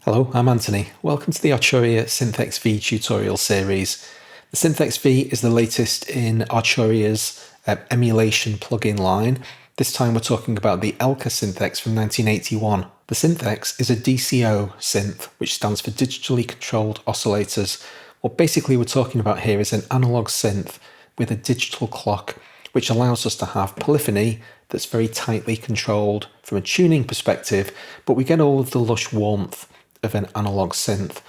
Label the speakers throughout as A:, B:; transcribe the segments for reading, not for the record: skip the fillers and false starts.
A: Hello, I'm Anthony. Welcome to the Arturia Synth-X V tutorial series. The Synth-X V is the latest in Arturia's emulation plugin line. This time we're talking about the Elka Synth-X from 1981. The Synth-X is a DCO synth, which stands for digitally controlled oscillators. What basically we're talking about here is an analog synth with a digital clock, which allows us to have polyphony that's very tightly controlled from a tuning perspective, but we get all of the lush warmth of an analog synth.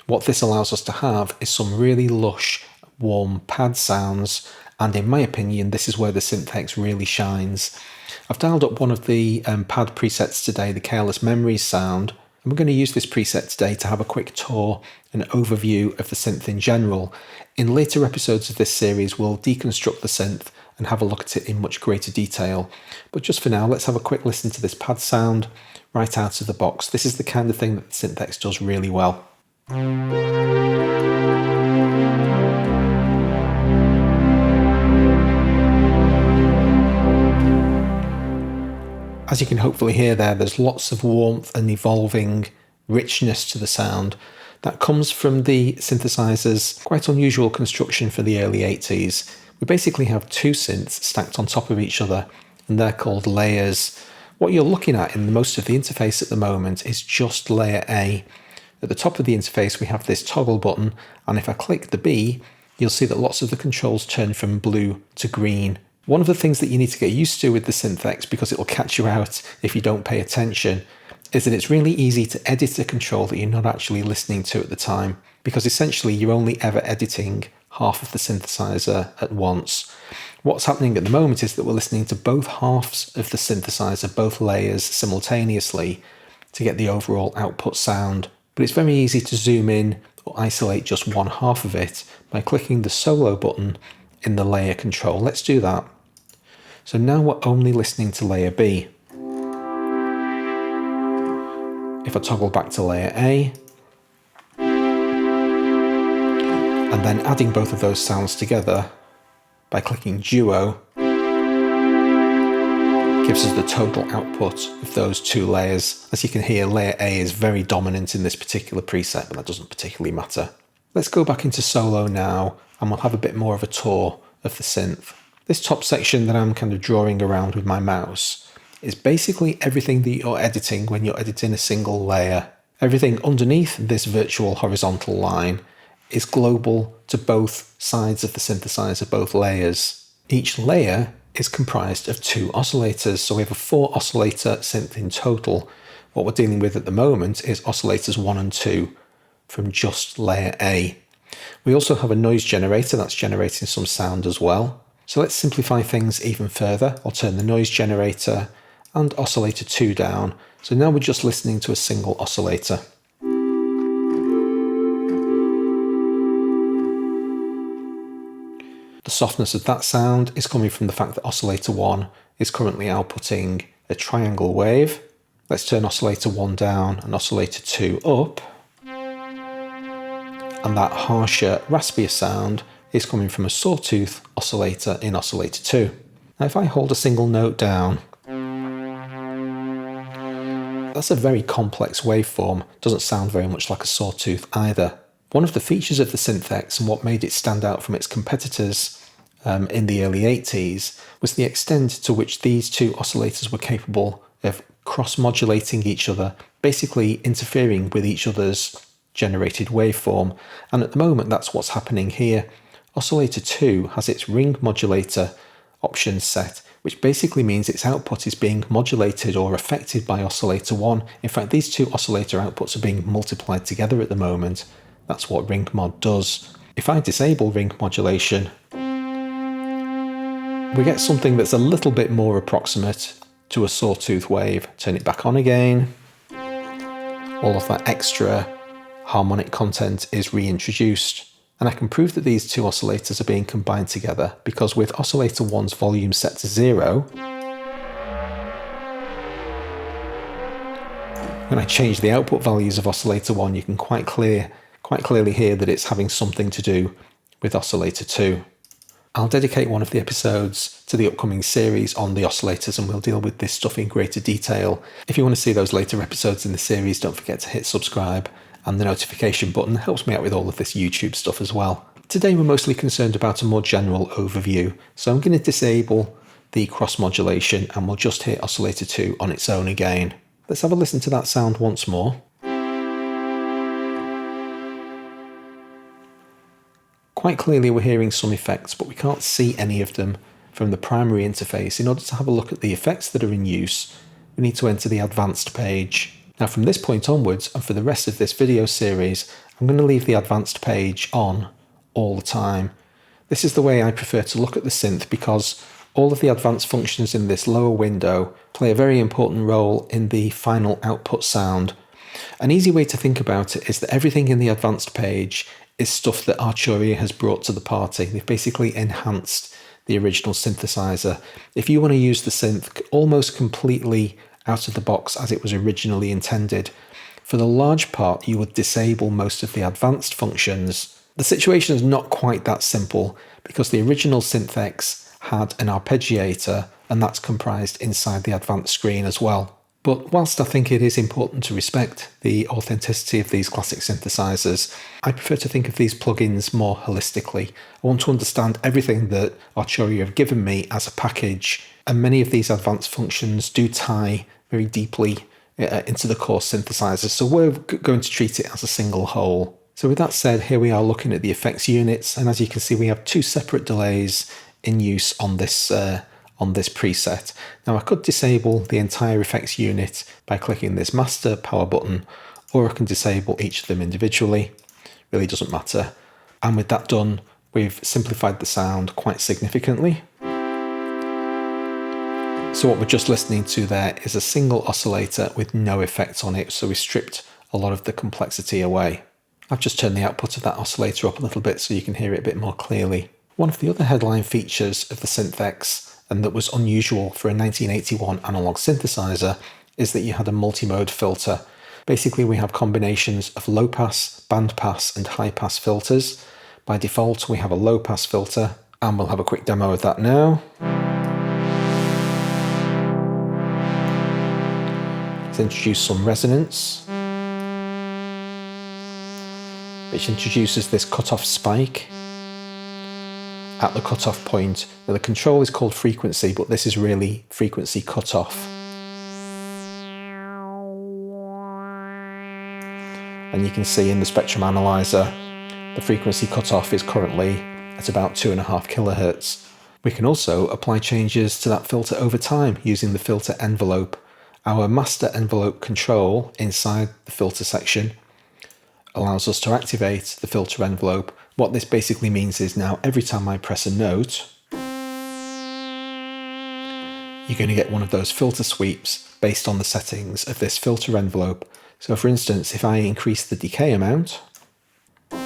A: What this allows us to have is some really lush, warm pad sounds, and in my opinion, this is where the Synth-X really shines. I've dialed up one of the pad presets today, the Careless Memories sound, and we're going to use this preset today to have a quick tour and overview of the synth in general. In later episodes of this series, we'll deconstruct the synth and have a look at it in much greater detail. But just for now, let's have a quick listen to this pad sound right out of the box. This is the kind of thing that the Synth-X does really well. As you can hopefully hear there's lots of warmth and evolving richness to the sound. That comes from the synthesizer's quite unusual construction for the early 80s. We basically have two synths stacked on top of each other, and they're called layers. What you're looking at in most of the interface at the moment is just layer A. At the top of the interface we have this toggle button, and if I click the B, you'll see that lots of the controls turn from blue to green. One of the things that you need to get used to with the Synth-X, because it'll catch you out if you don't pay attention, is that it's really easy to edit a control that you're not actually listening to at the time, because essentially you're only ever editing half of the synthesizer at once. What's happening at the moment is that we're listening to both halves of the synthesizer, both layers simultaneously, to get the overall output sound. But it's very easy to zoom in or isolate just one half of it by clicking the solo button in the layer control. Let's do that. So now we're only listening to layer B. If I toggle back to layer A, and then adding both of those sounds together by clicking duo, gives us the total output of those two layers. As you can hear, layer A is very dominant in this particular preset, but that doesn't particularly matter. Let's go back into solo now, and we'll have a bit more of a tour of the synth. This top section that I'm kind of drawing around with my mouse is basically everything that you're editing when you're editing a single layer. Everything underneath this virtual horizontal line is global to both sides of the synthesizer, both layers. Each layer is comprised of two oscillators, so we have a 4 oscillator synth in total. What we're dealing with at the moment is oscillators 1 and 2 from just layer A. We also have a noise generator that's generating some sound as well. So let's simplify things even further. I'll turn the noise generator and oscillator 2 down. So now we're just listening to a single oscillator. The softness of that sound is coming from the fact that oscillator 1 is currently outputting a triangle wave. Let's turn oscillator 1 down and oscillator 2 up. And that harsher, raspier sound is coming from a sawtooth oscillator in oscillator 2. Now if I hold a single note down, that's a very complex waveform, doesn't sound very much like a sawtooth either. One of the features of the Synth-X and what made it stand out from its competitors in the early 80s was the extent to which these two oscillators were capable of cross-modulating each other, basically interfering with each other's generated waveform. And at the moment that's what's happening here. Oscillator 2 has its ring modulator options set, which basically means its output is being modulated or affected by oscillator 1. In fact, these two oscillator outputs are being multiplied together at the moment. That's what ring mod does. If I disable ring modulation, we get something that's a little bit more approximate to a sawtooth wave. Turn it back on again. All of that extra harmonic content is reintroduced. And I can prove that these two oscillators are being combined together because with oscillator 1's volume set to 0, when I change the output values of oscillator 1, you can quite clearly hear that it's having something to do with oscillator 2. I'll dedicate one of the episodes to the upcoming series on the oscillators, and we'll deal with this stuff in greater detail. If you want to see those later episodes in the series, don't forget to hit subscribe, and the notification button helps me out with all of this YouTube stuff as well. Today we're mostly concerned about a more general overview, so I'm going to disable the cross modulation and we'll just hit oscillator 2 on its own again. Let's have a listen to that sound once more. Quite clearly we're hearing some effects, but we can't see any of them from the primary interface. In order to have a look at the effects that are in use, we need to enter the advanced page. Now from this point onwards, and for the rest of this video series, I'm going to leave the advanced page on all the time. This is the way I prefer to look at the synth, because all of the advanced functions in this lower window play a very important role in the final output sound. An easy way to think about it is that everything in the advanced page is stuff that Arturia has brought to the party. They've basically enhanced the original synthesizer. If you want to use the synth almost completely out of the box as it was originally intended, for the large part you would disable most of the advanced functions. The situation is not quite that simple, because the original Synth-X had an arpeggiator, and that's comprised inside the advanced screen as well. But whilst I think it is important to respect the authenticity of these classic synthesizers, I prefer to think of these plugins more holistically. I want to understand everything that Arturia have given me as a package, and many of these advanced functions do tie very deeply into the core synthesizer, so we're going to treat it as a single whole. So with that said, here we are looking at the effects units, and as you can see we have two separate delays in use on this preset. Now I could disable the entire effects unit by clicking this master power button, or I can disable each of them individually. Really doesn't matter. And with that done, we've simplified the sound quite significantly. So what we're just listening to there is a single oscillator with no effects on it, so we stripped a lot of the complexity away. I've just turned the output of that oscillator up a little bit so you can hear it a bit more clearly. One of the other headline features of the Synth-X, and that was unusual for a 1981 analog synthesizer, is that you had a multimode filter. Basically we have combinations of low pass, band pass and high pass filters. By default we have a low pass filter, and we'll have a quick demo of that now. Let's introduce some resonance, which introduces this cutoff spike at the cutoff point. Now the control is called frequency, but this is really frequency cutoff. And you can see in the spectrum analyzer, the frequency cutoff is currently at about 2.5 kilohertz. We can also apply changes to that filter over time using the filter envelope. Our master envelope control inside the filter section allows us to activate the filter envelope. What this basically means is now every time I press a note, you're going to get one of those filter sweeps based on the settings of this filter envelope. So for instance, if I increase the decay amount, so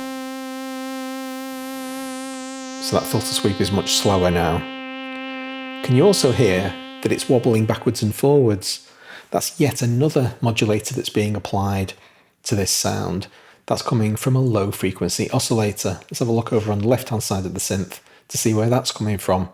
A: that filter sweep is much slower now. Can you also hear that it's wobbling backwards and forwards? That's yet another modulator that's being applied to this sound. That's coming from a low frequency oscillator. Let's have a look over on the left hand side of the synth to see where that's coming from.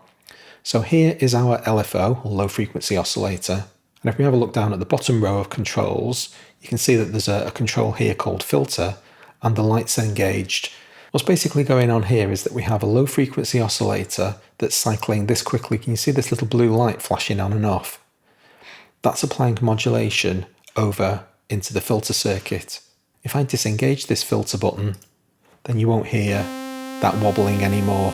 A: So here is our LFO, or low frequency oscillator. And if we have a look down at the bottom row of controls, you can see that there's a control here called filter, and the light's engaged. What's basically going on here is that we have a low frequency oscillator that's cycling this quickly. Can you see this little blue light flashing on and off? That's applying modulation over into the filter circuit. If I disengage this filter button, then you won't hear that wobbling anymore.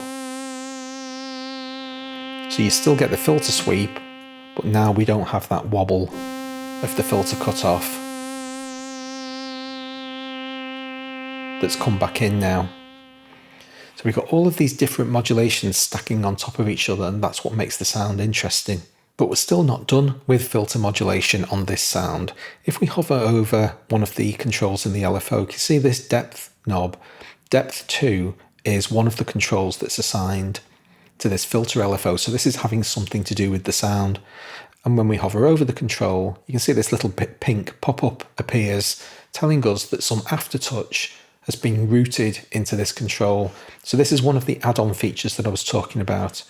A: So you still get the filter sweep, but now we don't have that wobble of the filter cutoff that's come back in now. So we've got all of these different modulations stacking on top of each other, and that's what makes the sound interesting. But we're still not done with filter modulation on this sound. If we hover over one of the controls in the LFO, you can see this depth knob. Depth 2 is one of the controls that's assigned to this filter LFO, so this is having something to do with the sound. And when we hover over the control, you can see this little pink pop-up appears telling us that some aftertouch has been routed into this control. So this is one of the add-on features that I was talking about.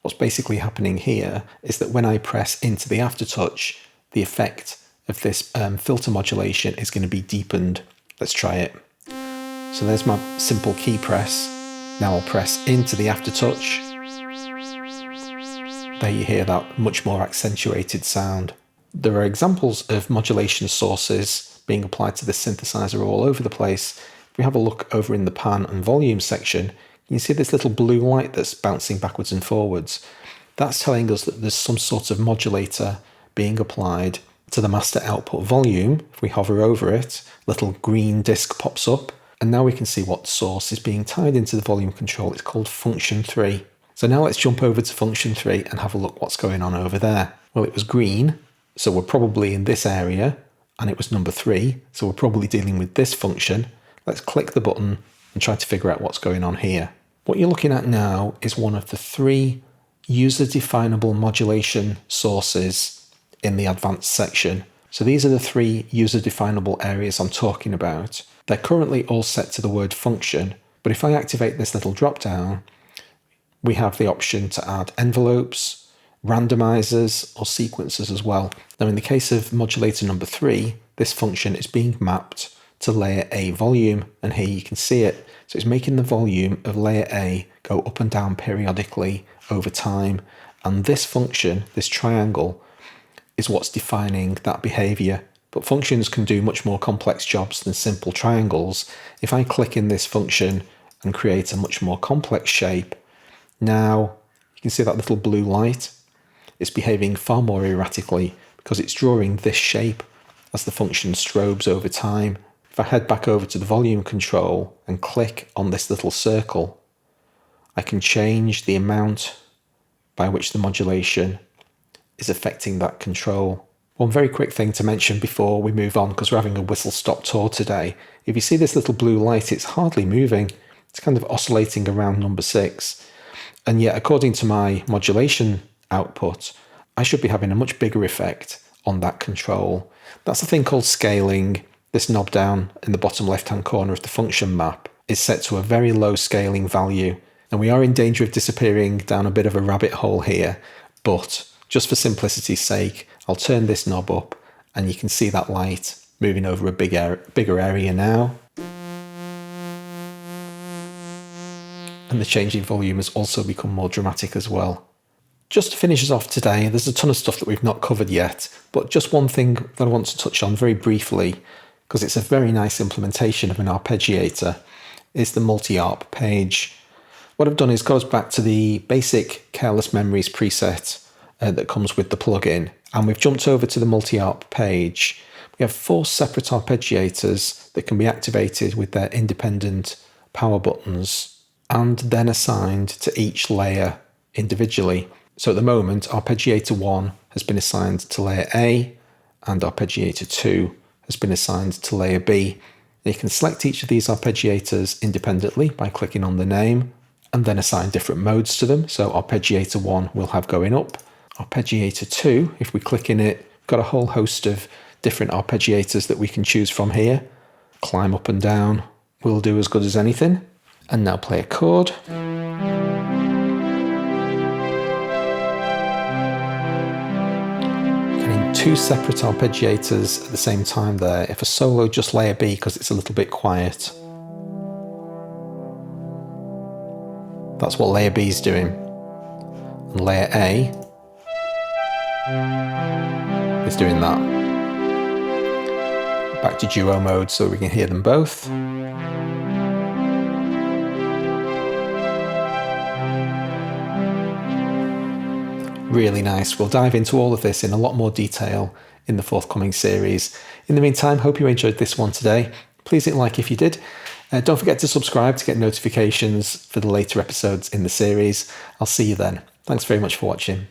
A: What's basically happening here is that when I press into the aftertouch, the effect of this filter modulation is going to be deepened. Let's try it. So there's my simple key press. Now I'll press into the aftertouch. There you hear that much more accentuated sound. There are examples of modulation sources being applied to this synthesizer all over the place. If we have a look over in the pan and volume section, you can see this little blue light that's bouncing backwards and forwards. That's telling us that there's some sort of modulator being applied to the master output volume. If we hover over it, a little green disc pops up, and now we can see what source is being tied into the volume control. It's called function 3. So now let's jump over to function 3 and have a look what's going on over there. Well, it was green, so we're probably in this area, and it was number 3, so we're probably dealing with this function. Let's click the button and try to figure out what's going on here. What you're looking at now is one of the 3 user-definable modulation sources in the advanced section. So these are the 3 user-definable areas I'm talking about. They're currently all set to the word function, but if I activate this little drop-down, we have the option to add envelopes, randomizers, or sequencers as well. Now in the case of modulator number 3, this function is being mapped to layer A volume, and here you can see it. So it's making the volume of layer A go up and down periodically over time, and this function, this triangle, is what's defining that behavior. But functions can do much more complex jobs than simple triangles. If I click in this function and create a much more complex shape, now you can see that little blue light. It's behaving far more erratically because it's drawing this shape as the function strobes over time. If I head back over to the volume control and click on this little circle, I can change the amount by which the modulation is affecting that control. One very quick thing to mention before we move on, because we're having a whistle-stop tour today. If you see this little blue light, it's hardly moving. It's kind of oscillating around number 6. And yet, according to my modulation output, I should be having a much bigger effect on that control. That's a thing called scaling. This knob down in the bottom left-hand corner of the function map is set to a very low scaling value. And we are in danger of disappearing down a bit of a rabbit hole here, but just for simplicity's sake, I'll turn this knob up and you can see that light moving over a bigger area now. And the change in volume has also become more dramatic as well. Just to finish us off today, there's a ton of stuff that we've not covered yet, but just one thing that I want to touch on very briefly, because it's a very nice implementation of an arpeggiator, is the multi-arp page. What I've done is got us back to the basic Careless Memories preset that comes with the plugin, and we've jumped over to the multi-arp page. We have 4 separate arpeggiators that can be activated with their independent power buttons and then assigned to each layer individually. So at the moment, arpeggiator 1 has been assigned to layer A and arpeggiator 2 has been assigned to layer B. And you can select each of these arpeggiators independently by clicking on the name and then assign different modes to them. So arpeggiator 1 will have going up. Arpeggiator 2, if we click in it, we've got a whole host of different arpeggiators that we can choose from here. Climb up and down will do as good as anything. And now play a chord. Getting 2 separate arpeggiators at the same time there. If a solo, just layer B because it's a little bit quiet. That's what layer B is doing. And layer A is doing that. Back to duo mode so we can hear them both. Really nice. We'll dive into all of this in a lot more detail in the forthcoming series. In the meantime, hope you enjoyed this one today. Please hit like if you did. Don't forget to subscribe to get notifications for the later episodes in the series. I'll see you then. Thanks very much for watching.